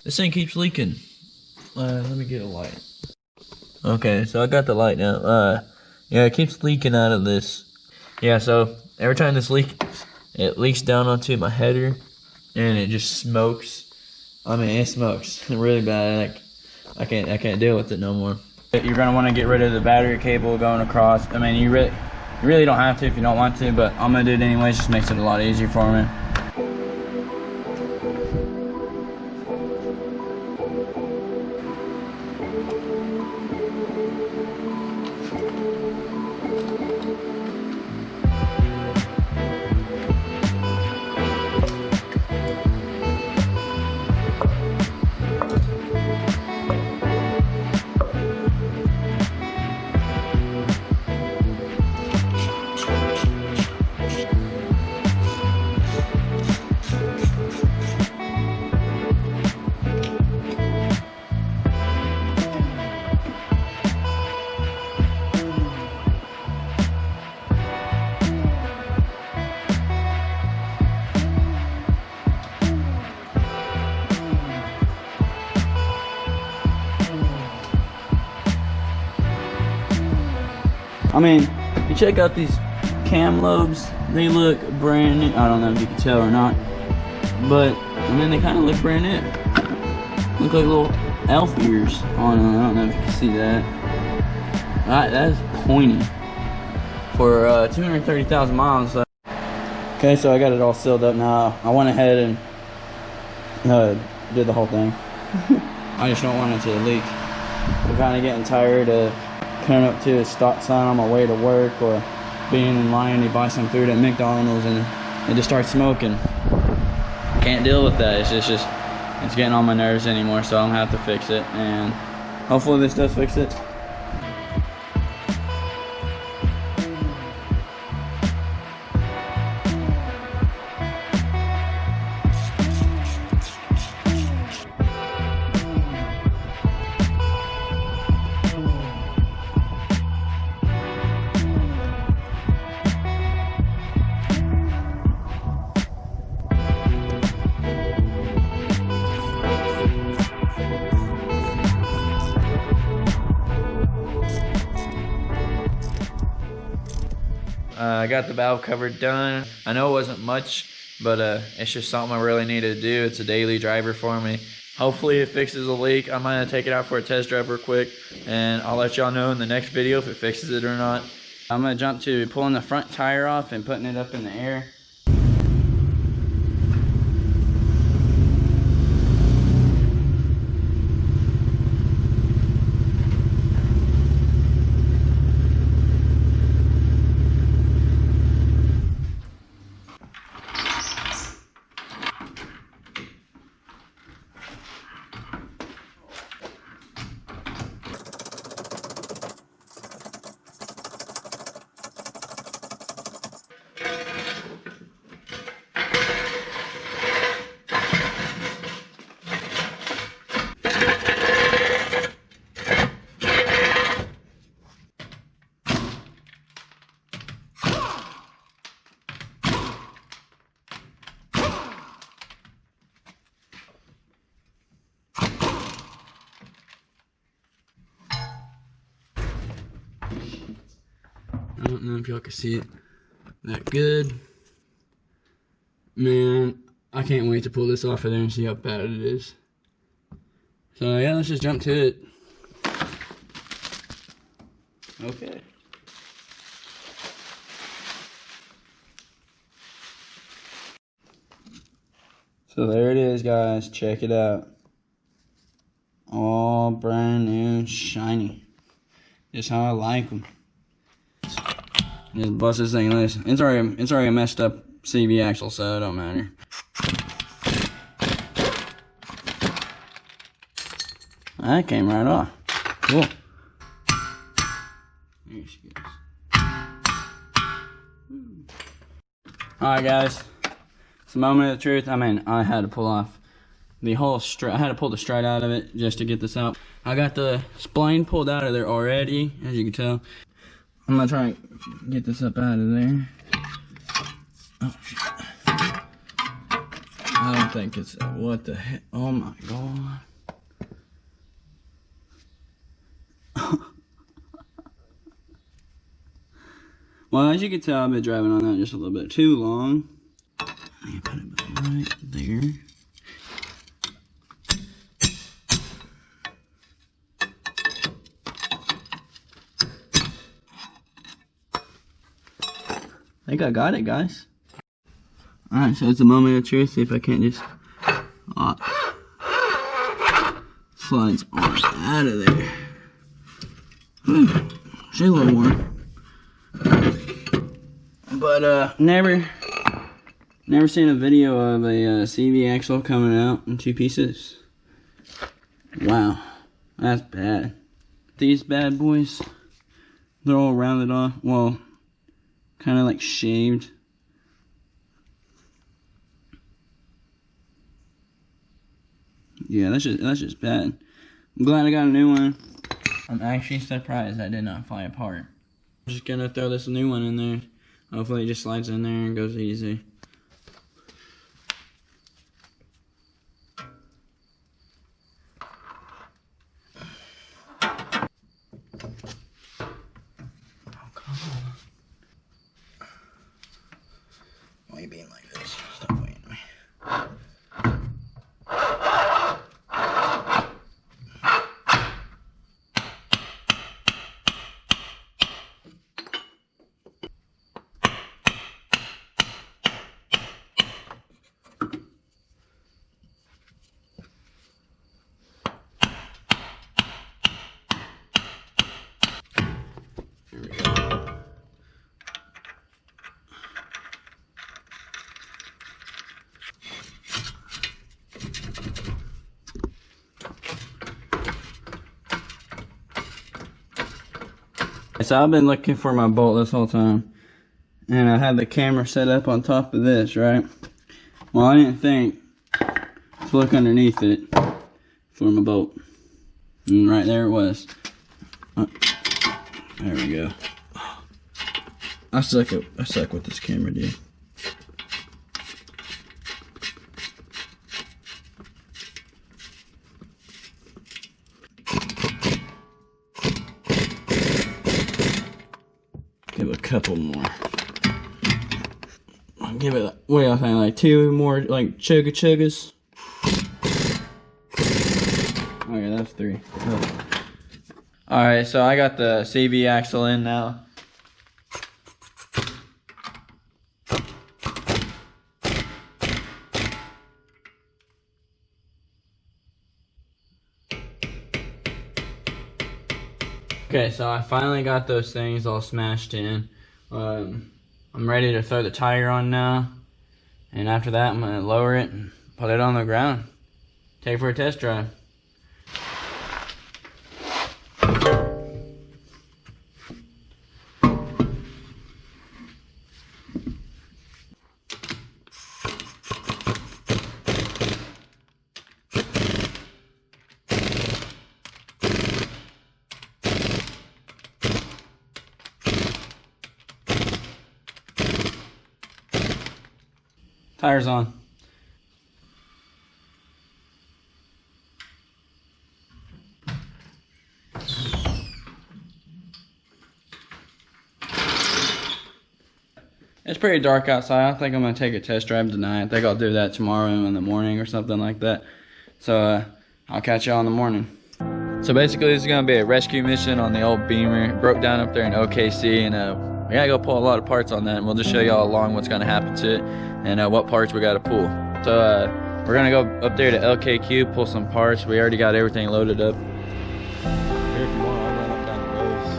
This thing keeps leaking. Let me get a light. Okay, so I got the light now. Yeah, it keeps leaking out of this. Yeah, so every time this it leaks down onto my header, and it just smokes. I mean, it smokes really bad. Like, I can't deal with it no more. You're gonna want to get rid of the battery cable going across. I mean, you really don't have to if you don't want to, but I'm gonna do it anyways. Just makes it a lot easier for me. I mean, you check out these cam lobes, they look brand new. I don't know if you can tell or not, but I mean, they kind of look brand new. Look like little elf ears on them. I don't know if you can see that. That is pointy for 230,000 miles. Okay, so I got it all sealed up now. I went ahead and did the whole thing. I just don't want it to leak. I'm kind of getting tired of coming up to a stop sign on my way to work, or being in line to buy some food at McDonald's and it just starts smoking. Can't deal with that. It's getting on my nerves anymore, so I'm gonna have to fix it, and hopefully this does fix it. I got the valve cover done. I know it wasn't much, but it's just something I really need to do. It's a daily driver for me. Hopefully it fixes a leak. I might take it out for a test drive real quick, and I'll let y'all know in the next video if it fixes it or not. I'm gonna jump to pulling the front tire off and putting it up in the air. I don't know if y'all can see it that good. Man, I can't wait to pull this off of there and see how bad it is. So yeah, let's just jump to it. Okay. So there it is, guys. Check it out. All brand new, shiny. Just how I like them. Just bust this thing loose. It's already a messed up CV axle, so it don't matter. That came right off. Cool. There she goes. Alright, guys. It's the moment of the truth. I mean, I had to pull off the whole strut. I had to pull the strut out of it just to get this out. I got the spline pulled out of there already, as you can tell. I'm gonna try and get this up out of there. Oh, shit. I don't think it's, what the heck? Oh my god. Well, as you can tell, I've been driving on that just a little bit too long. Let me put it right there. I think I got it, guys. Alright, so it's a moment of truth. See if I can't just slides on out of there. She's a little warm. But never seen a video of a CV axle coming out in 2 pieces. Wow, that's bad. These bad boys, they're all rounded off. Well, kind of like shaved. Yeah, that's just bad. I'm glad I got a new one. I'm actually surprised that did not fly apart. I'm just gonna throw this new one in there. Hopefully it just slides in there and goes easy. Oh, come on. Why are you being like this? Stop waiting at me. So I've been looking for my bolt this whole time, and I had the camera set up on top of this, right? Well, I didn't think to look underneath it for my bolt, and right there it was. There we go. I suck with this camera, dude. Give it a couple more. I'll give it, what do y'all think, like 2 more, like chuggas? Okay, that's 3. Alright, so I got the CV axle in now. Okay, so I finally got those things all smashed in. I'm ready to throw the tire on now. And after that, I'm going to lower it and put it on the ground. Take it for a test drive. Tires on. It's pretty dark outside. I think I'm going to take a test drive tonight. I think I'll do that tomorrow in the morning or something like that. So I'll catch y'all in the morning. So basically this is going to be a rescue mission on the old Beamer. It broke down up there in OKC, and we gotta go pull a lot of parts on that, and we'll just show y'all along what's gonna happen to it and what parts we gotta pull. So we're gonna go up there to LKQ, pull some parts. We already got everything loaded up. Here, if you want, I'll run up down the roads.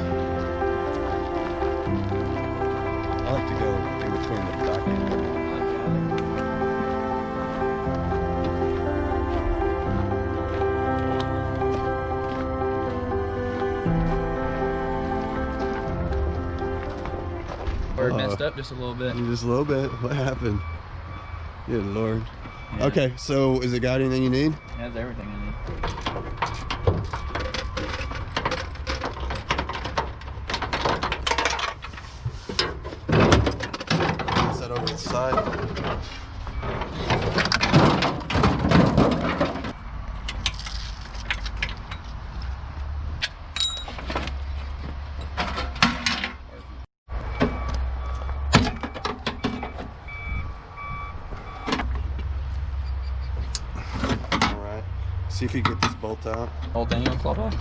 I like to go in between the dock and Bird messed up just a little bit. just a little bit. What happened? Good Lord. Yeah. Okay, so is it got anything you need? It has everything in it. Set over to the side. See if you get this bolt out. Whole thing gonna flop off?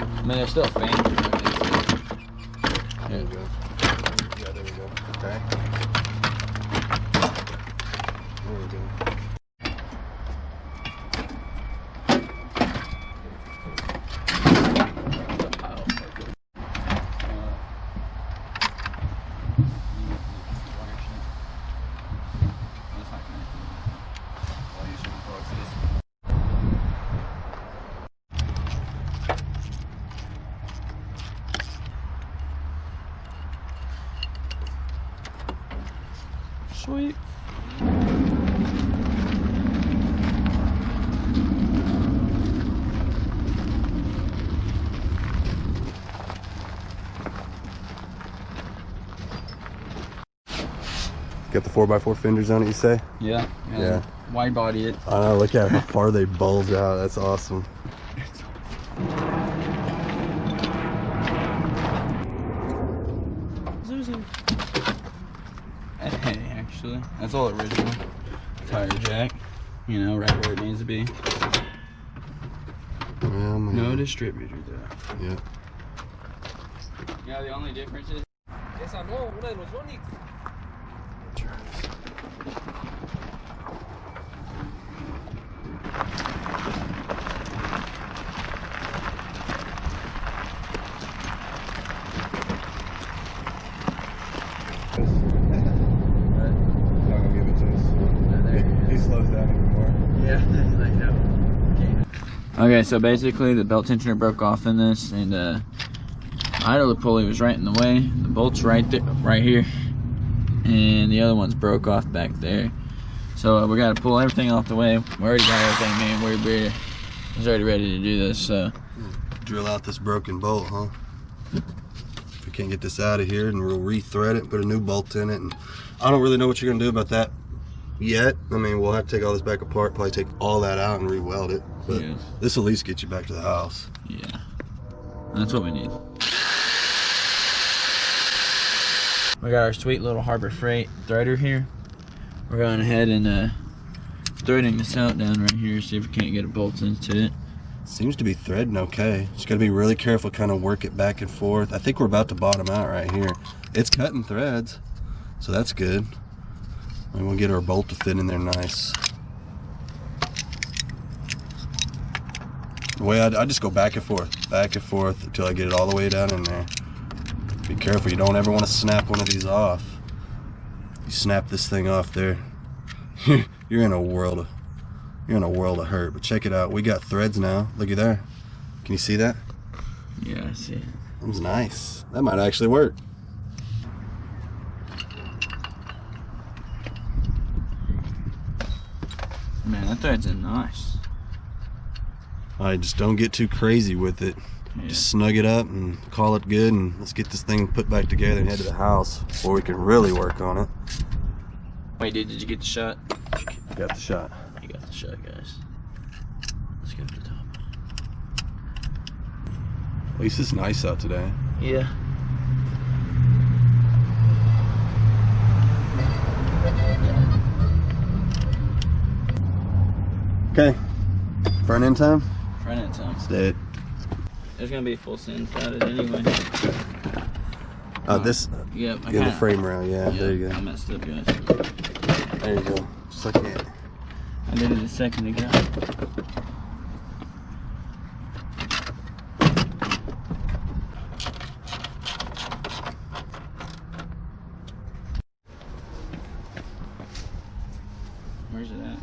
I mean, there's still a fan. There we go. Yeah, there we go. Okay. There we go. Sweet. Got the 4x4 fenders on it, you say? Yeah. Yeah. Wide body it. I know, look at how far they bulge out. That's awesome. Hey, actually, that's all original. Tire jack, you know, right where it needs to be. Yeah, No distributor though. Yeah. Yeah, the only difference is. Esa no, una de los Onix. He slows down even more. Yeah, I know. Okay, so basically the belt tensioner broke off in this, and idler pulley was right in the way. The bolt's right there, right here, and the other one's broke off back there. So we got to pull everything off the way. We already got everything, man. We're already ready to do this. So Drill out this broken bolt, huh? If we can't get this out of here, then we'll re-thread it, put a new bolt in it, and I don't really know what you're gonna do about that yet. I mean, we'll have to take all this back apart, probably take all that out and re-weld it. But yeah, this will at least get you back to the house. yeah, that's what we need. We got our sweet little Harbor Freight threader here. We're going ahead and threading this out down right here, see if we can't get a bolt into it. Seems to be threading okay. Just gotta be really careful, kind of work it back and forth. I think we're about to bottom out right here. It's cutting threads, so that's good. And we'll get our bolt to fit in there nice. The way I just go back and forth until I get it all the way down in there. Be careful, you don't ever want to snap one of these off. You snap this thing off there, you're in a world of hurt. But check it out, we got threads now. Looky there. Can you see that? Yeah, I see it. That was nice. That might actually work. Man, that thread's in nice. Alright, just don't get too crazy with it. Yeah. Just snug it up and call it good, and let's get this thing put back together and head to the house before we can really work on it. Wait, dude, did you get the shot? Got the shot. You got the shot, guys. Let's go to the top. At least it's nice out today. Yeah. Okay. Front end time? Front end time. Stay it. There's gonna be a full send without it anyway. This. Yep. Get the frame around. Yeah, there you I go. messed up, guys. There you go. Just like that. I did it a second ago. Where's it at?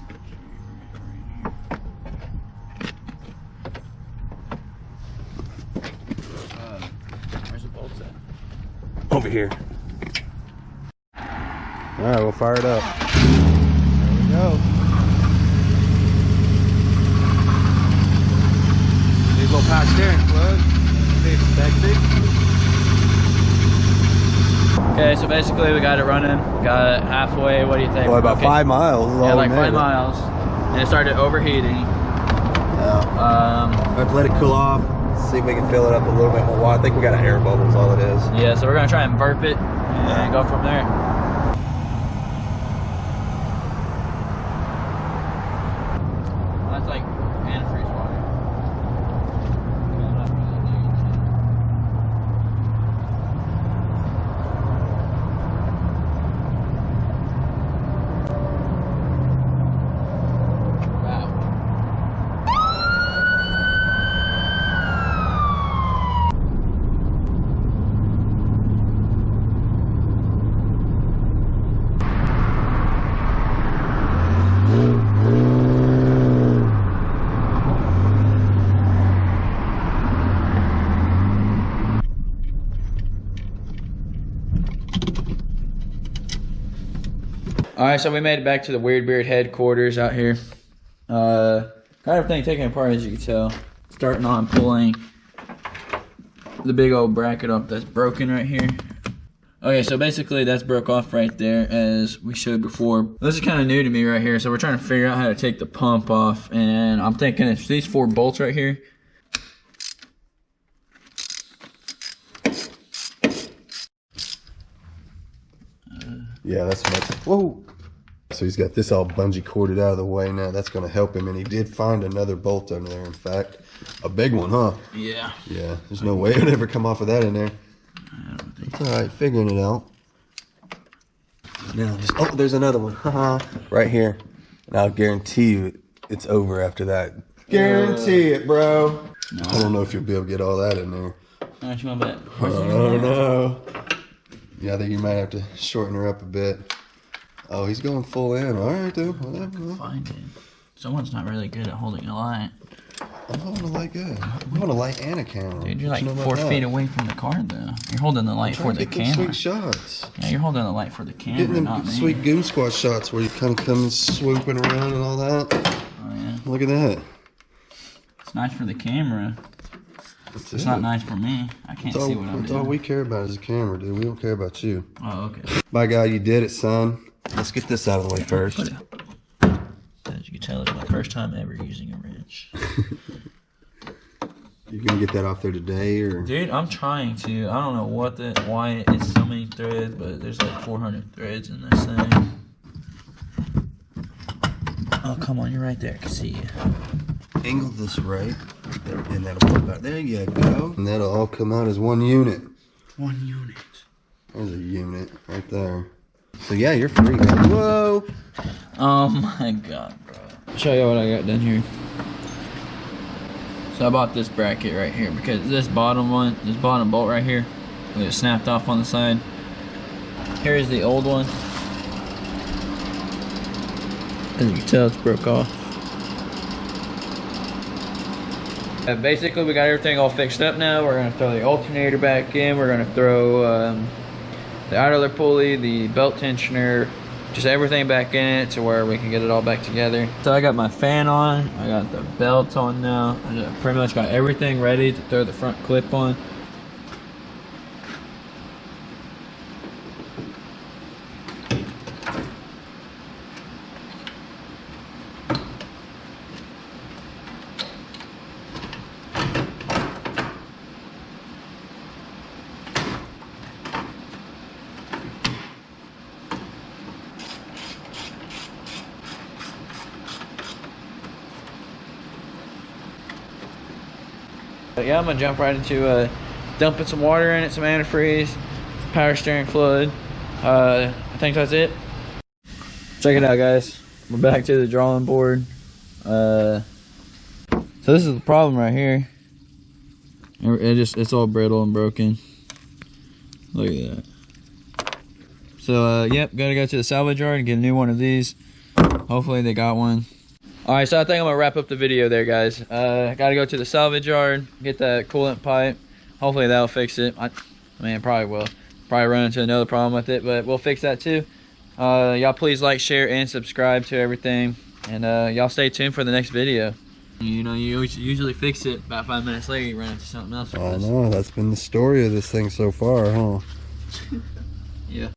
Where's the bolts at? Over here. Alright, we'll fire it up. There we go. Need a little power steering plug. Need sexy. Okay, so basically we got it running. Got it halfway. What do you think? Boy, about Okay. 5 miles. Is all Yeah, we like made 5 it. miles. And it started overheating. Yeah. Let's let it cool off. See if we can fill it up a little bit more. Well, I think we got an air bubble is all it is. Yeah, so we're gonna try and burp it and go from there. Alright, so we made it back to the Weird Beard headquarters out here. Got everything taken apart, as you can tell. Starting on pulling the big old bracket up that's broken right here. Okay, so basically that's broke off right there as we showed before. This is kind of new to me right here, so we're trying to figure out how to take the pump off. And I'm thinking it's these 4 bolts right here. Yeah, that's much. Whoa! So he's got this all bungee corded out of the way now. That's going to help him. And he did find another bolt under there, in fact. A big one, huh? Yeah. Yeah, there's no way it would ever come off of that in there. I don't think It's alright, figuring it out. Now, oh, there's another one. Haha. Right here. And I'll guarantee you it's over after that. Guarantee it, bro. No. I don't know if you'll be able to get all that in there. How much you want to bet? Oh, no. Yeah, I think you might have to shorten her up a bit. Oh, he's going full in. Alright, dude. Whatever. Find it. Someone's not really good at holding a light. I'm holding a light good. I'm holding a light and a camera. Dude, you're like 4 feet away from the car, though. You're holding the light for the camera. Sweet shots. Yeah, you're holding the light for the camera, Getting them not me. sweet goon squad shots where you kind of come swooping around and all that. Oh, yeah. Look at that. It's nice for the camera. It's not nice for me. I can't see what I'm doing. That's all we care about is the camera, dude. We don't care about you. Oh, okay. My guy, you did it, son. Let's get this out of the way first. As you can tell, it's my first time ever using a wrench. You gonna get that off there today, or? Dude, I'm trying to. I don't know why it's so many threads, but there's like 400 threads in this thing. Oh, come on, you're right there. I can see you. Angle this right, and that'll come out. There you go. And that'll all come out as one unit. One unit. There's a unit right there. So yeah, you're free, guys. Whoa! Oh my god, bro. I'll show you what I got done here. So I bought this bracket right here because this bottom bolt right here, it snapped off on the side. Here's the old one. As you can tell, it's broke off. Basically, we got everything all fixed up now. We're gonna throw the alternator back in. We're gonna throw the idler pulley, the belt tensioner, just everything back in it to where we can get it all back together. So I got my fan on, I got the belt on now. I pretty much got everything ready to throw the front clip on. But yeah, I'm gonna jump right into dumping some water in it, some antifreeze, power steering fluid. I think that's it. Check it out, guys. We're back to the drawing board. So this is the problem right here. It's all brittle and broken. Look at that. So yep, gotta go to the salvage yard and get a new one of these. Hopefully they got one. Alright, so I think I'm gonna wrap up the video there, guys. Gotta go to the salvage yard, get that coolant pipe. Hopefully that'll fix it. I mean, it probably will. Probably run into another problem with it, but we'll fix that too. Y'all please like, share, and subscribe to everything. And y'all stay tuned for the next video. You know, you usually fix it about 5 minutes later, you run into something else. I know, that's been the story of this thing so far, huh? Yeah.